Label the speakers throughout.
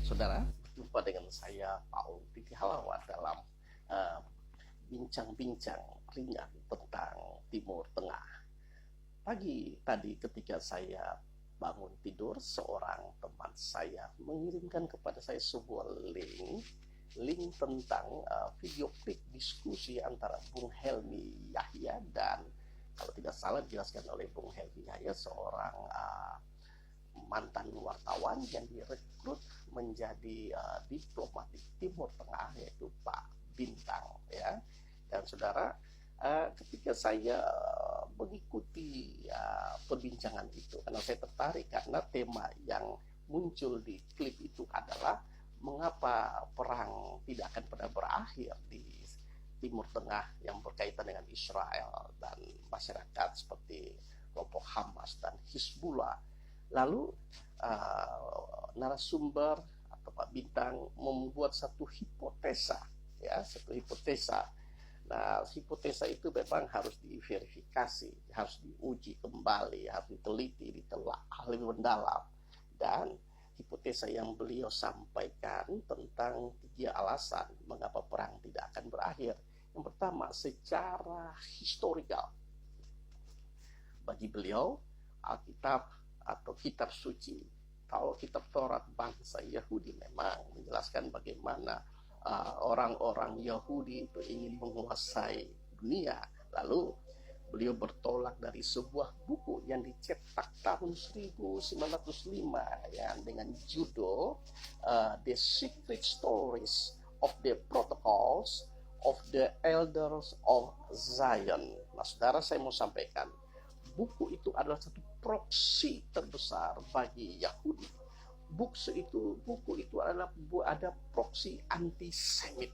Speaker 1: Saudara, berjumpa dengan saya Paul Titi Halawan dalam uh, bincang-bincang ringan tentang Timur Tengah. Pagi tadi ketika saya bangun tidur, seorang teman saya mengirimkan kepada saya sebuah link tentang video klip diskusi antara Bung Helmi Yahya dan, kalau tidak salah dijelaskan oleh Bung Helmi Yahya, seorang mantan wartawan yang direkrut menjadi diplomatik Timur Tengah, yaitu Pak Bintang, ya. Dan saudara, ketika saya mengikuti perbincangan itu, karena saya tertarik karena tema yang muncul di klip itu adalah mengapa perang tidak akan pernah berakhir di Timur Tengah yang berkaitan dengan Israel dan masyarakat seperti kelompok Hamas dan Hizbullah. Lalu narasumber atau Pak Bintang membuat satu hipotesa, ya, satu hipotesa. Nah, hipotesa itu memang harus diverifikasi, harus diuji kembali, harus diteliti, ditelaah lebih mendalam. Dan hipotesa yang beliau sampaikan tentang 3 alasan mengapa perang tidak akan berakhir. Yang pertama, secara historikal. Bagi beliau, Alkitab atau kitab suci, kalau kitab Taurat bangsa Yahudi memang menjelaskan bagaimana orang-orang Yahudi itu ingin menguasai dunia. Lalu beliau bertolak dari sebuah buku yang dicetak tahun 1905 ya, dengan judul The Secret Stories of the Protocols of the Elders of Zion. Nah, saudara, saya mau sampaikan, buku itu adalah satu proksi terbesar bagi Yahudi. Buku itu adalah ada proksi antisemit.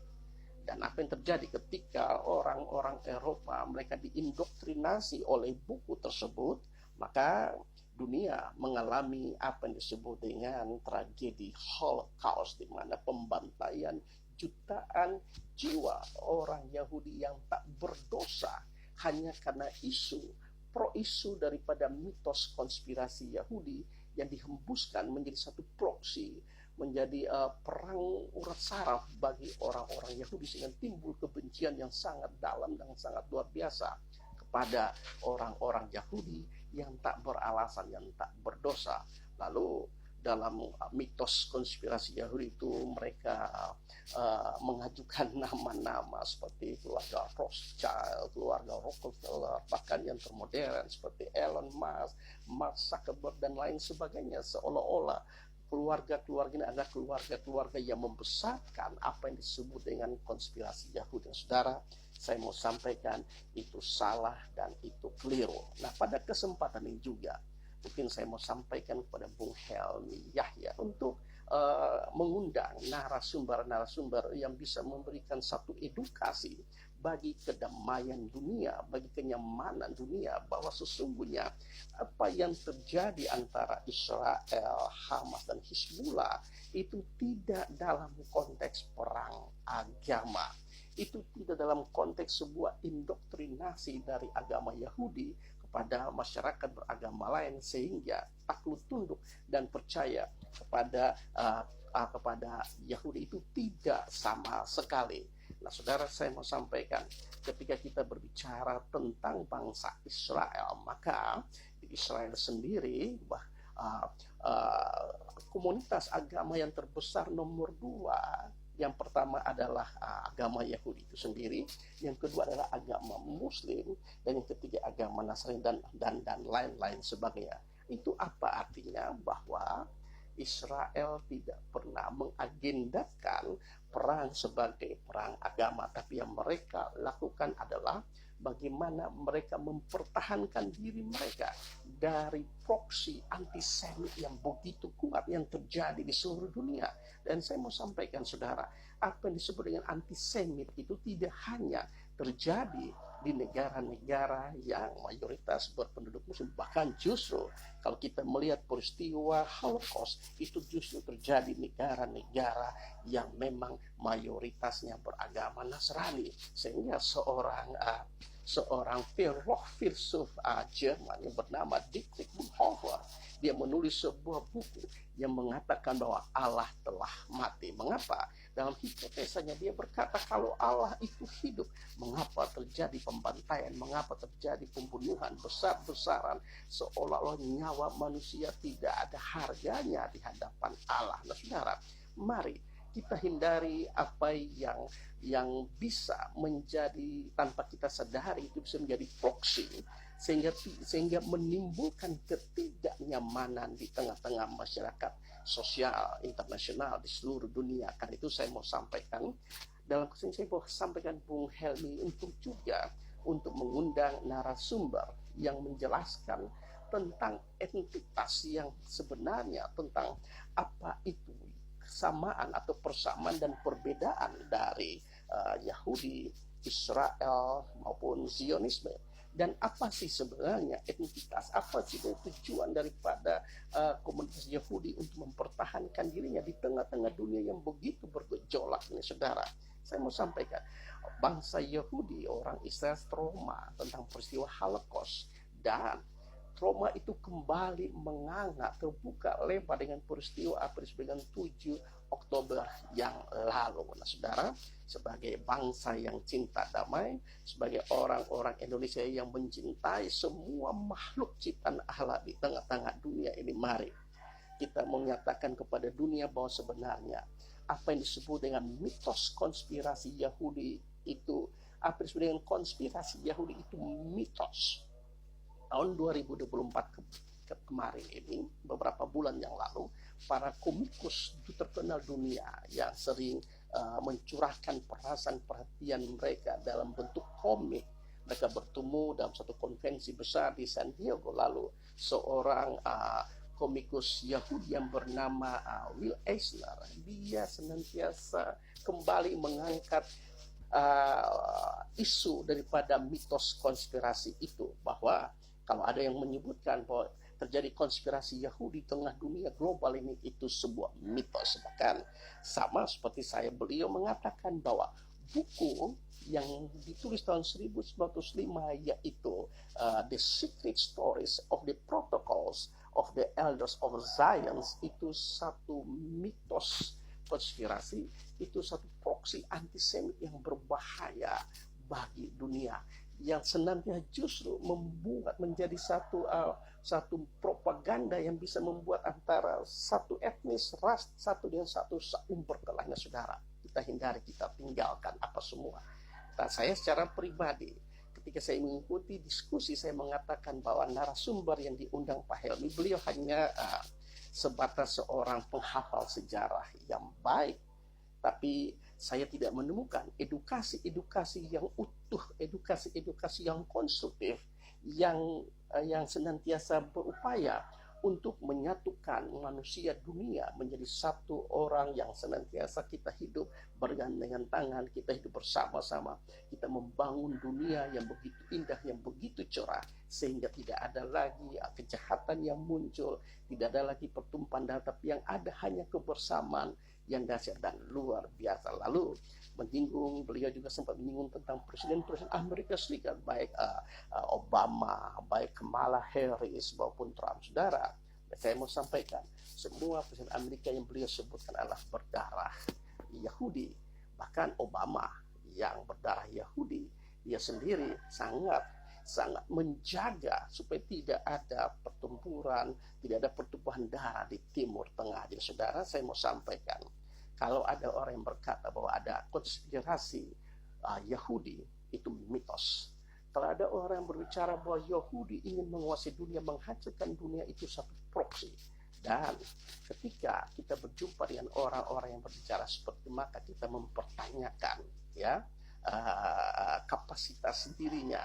Speaker 1: Dan apa yang terjadi ketika orang-orang Eropa mereka diindoktrinasi oleh buku tersebut, maka dunia mengalami apa yang disebut dengan tragedi Holocaust, di mana pembantaian jutaan jiwa orang Yahudi yang tak berdosa hanya karena isu daripada mitos konspirasi Yahudi yang dihembuskan menjadi satu proksi, menjadi perang urat saraf bagi orang-orang Yahudi, sehingga timbul kebencian yang sangat dalam dan sangat luar biasa kepada orang-orang Yahudi yang tak beralasan, yang tak berdosa. Lalu dalam mitos konspirasi Yahudi itu mereka mengajukan nama-nama seperti keluarga Rothschild, keluarga Rockefeller, bahkan yang termodern seperti Elon Musk, Mark Zuckerberg dan lain sebagainya, seolah-olah keluarga-keluarga ini adalah keluarga-keluarga yang membesarkan apa yang disebut dengan konspirasi Yahudi. Saudara, saya mau sampaikan itu salah dan itu keliru. Nah, pada kesempatan ini juga mungkin saya mau sampaikan kepada Bung Helmi Yahya untuk mengundang narasumber-narasumber yang bisa memberikan satu edukasi bagi kedamaian dunia, bagi kenyamanan dunia, bahwa sesungguhnya apa yang terjadi antara Israel, Hamas, dan Hizbullah itu tidak dalam konteks perang agama. Itu tidak dalam konteks sebuah indoktrinasi dari agama Yahudi pada masyarakat beragama lain, sehingga takluk tunduk dan percaya kepada Yahudi itu tidak sama sekali. Nah, saudara, saya mau sampaikan, ketika kita berbicara tentang bangsa Israel, maka di Israel sendiri komunitas agama yang terbesar nomor 2, yang pertama adalah agama Yahudi itu sendiri, yang kedua adalah agama Muslim, dan yang ketiga agama Nasrani dan lain-lain sebagainya. Itu apa artinya? Bahwa Israel tidak pernah mengagendakan perang sebagai perang agama, tapi yang mereka lakukan adalah bagaimana mereka mempertahankan diri mereka dari proksi antisemit yang begitu kuat yang terjadi di seluruh dunia. Dan saya mau sampaikan, saudara, apa yang disebut dengan antisemit itu tidak hanya terjadi di negara-negara yang mayoritas berpenduduk muslim, bahkan justru kalau kita melihat peristiwa Holocaust itu justru terjadi di negara-negara yang memang mayoritasnya beragama Nasrani, sehingga seorang seorang filsuf Jerman yang bernama Dietrich Bonhoeffer. Dia menulis sebuah buku yang mengatakan bahwa Allah telah mati. Mengapa? Dalam hipotesanya dia berkata kalau Allah itu hidup, mengapa terjadi pembantaian, mengapa terjadi pembunuhan besar-besaran, seolah-olah nyawa manusia tidak ada harganya di hadapan Allah. Nah saudara, mari kita hindari apa yang bisa menjadi tanpa kita sadari itu bisa menjadi proksi sehingga menimbulkan ketidaknyamanan di tengah-tengah masyarakat sosial internasional di seluruh dunia. Karena itu saya mau sampaikan dalam kesempatan saya mau sampaikan Bung Helmi untuk mengundang narasumber yang menjelaskan tentang entitas yang sebenarnya, tentang apa itu kesamaan atau persamaan dan perbedaan dari Yahudi, Israel maupun Zionisme, dan apa sih sebenarnya entitas, apa sih tujuan daripada komunitas Yahudi untuk mempertahankan dirinya di tengah-tengah dunia yang begitu bergejolak ini saudara. Saya mau sampaikan, bangsa Yahudi, orang Israel trauma tentang peristiwa Holocaust, dan trauma itu kembali menganga, terbuka lebar dengan peristiwa 7 Oktober yang lalu. Nah saudara, sebagai bangsa yang cinta damai, sebagai orang-orang Indonesia yang mencintai semua makhluk ciptaan Allah di tengah-tengah dunia ini, mari kita menyatakan kepada dunia bahwa sebenarnya apa yang disebut dengan mitos konspirasi Yahudi itu, apa yang disebut dengan konspirasi Yahudi itu mitos. Tahun 2024 kemarin ini, beberapa bulan yang lalu, para komikus terkenal dunia yang sering mencurahkan perhatian mereka dalam bentuk komik, mereka bertemu dalam satu konvensi besar di San Diego. Lalu seorang komikus Yahudi yang bernama Will Eisner, dia senantiasa kembali mengangkat isu daripada mitos konspirasi itu, bahwa kalau ada yang menyebutkan bahwa terjadi konspirasi Yahudi di tengah dunia global ini, itu sebuah mitos. Bahkan sama seperti beliau mengatakan bahwa buku yang ditulis tahun 1905 yaitu The Secret Stories of the Protocols of the Elders of Zion, itu satu mitos konspirasi, itu satu proksi antisemit yang berbahaya bagi dunia, yang senantiasa justru membuat menjadi satu propaganda yang bisa membuat antara satu etnis, ras satu dengan satu saling berkelahnya. Saudara, kita hindari, kita tinggalkan apa semua. Nah, saya secara pribadi ketika saya mengikuti diskusi, saya mengatakan bahwa narasumber yang diundang Pak Helmi, beliau hanya sebatas seorang penghafal sejarah yang baik, tapi saya tidak menemukan edukasi yang utuh, edukasi yang konstruktif, yang senantiasa berupaya untuk menyatukan manusia dunia menjadi satu orang yang senantiasa kita hidup bergandengan tangan, kita hidup bersama-sama, kita membangun dunia yang begitu indah, yang begitu cerah, sehingga tidak ada lagi kejahatan yang muncul, tidak ada lagi pertumpahan darah, tapi yang ada hanya kebersamaan yang dahsyat dan luar biasa. Lalu beliau juga sempat menyinggung tentang presiden Amerika Serikat, baik Obama, baik Kamala Harris maupun Trump. Saudara, saya mau sampaikan, semua presiden Amerika yang beliau sebutkan adalah berdarah Yahudi. Bahkan Obama yang berdarah Yahudi, dia sendiri sangat menjaga supaya tidak ada pertempuran, tidak ada pertumpahan darah di Timur Tengah. Jadi saudara, saya mau sampaikan, kalau ada orang yang berkata bahwa ada konspirasi Yahudi, itu mitos. Kalau ada orang yang berbicara bahwa Yahudi ingin menguasai dunia, menghancurkan dunia, itu satu proksi. Dan ketika kita berjumpa dengan orang-orang yang berbicara seperti, maka kita mempertanyakan kapasitas dirinya,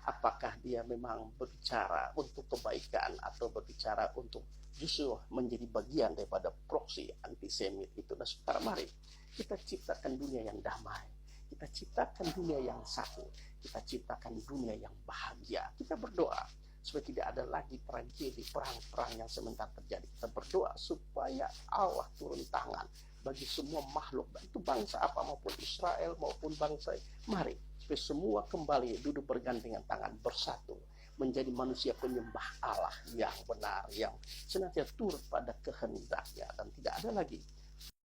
Speaker 1: apakah dia memang berbicara untuk kebaikan atau berbicara untuk justru menjadi bagian daripada proksi antisemit itu. Nah saudara, mari kita ciptakan dunia yang damai, kita ciptakan dunia yang satu, kita ciptakan dunia yang bahagia. Kita berdoa supaya tidak ada lagi tragedi, perang-perang yang sementara terjadi. Kita berdoa supaya Allah turun tangan, bagi semua makhluk, dan itu bangsa apa maupun Israel maupun bangsa. Mari supaya semua kembali duduk bergandengan tangan, bersatu menjadi manusia penyembah Allah yang benar, yang senantiasa turut pada kehendaknya, dan tidak ada lagi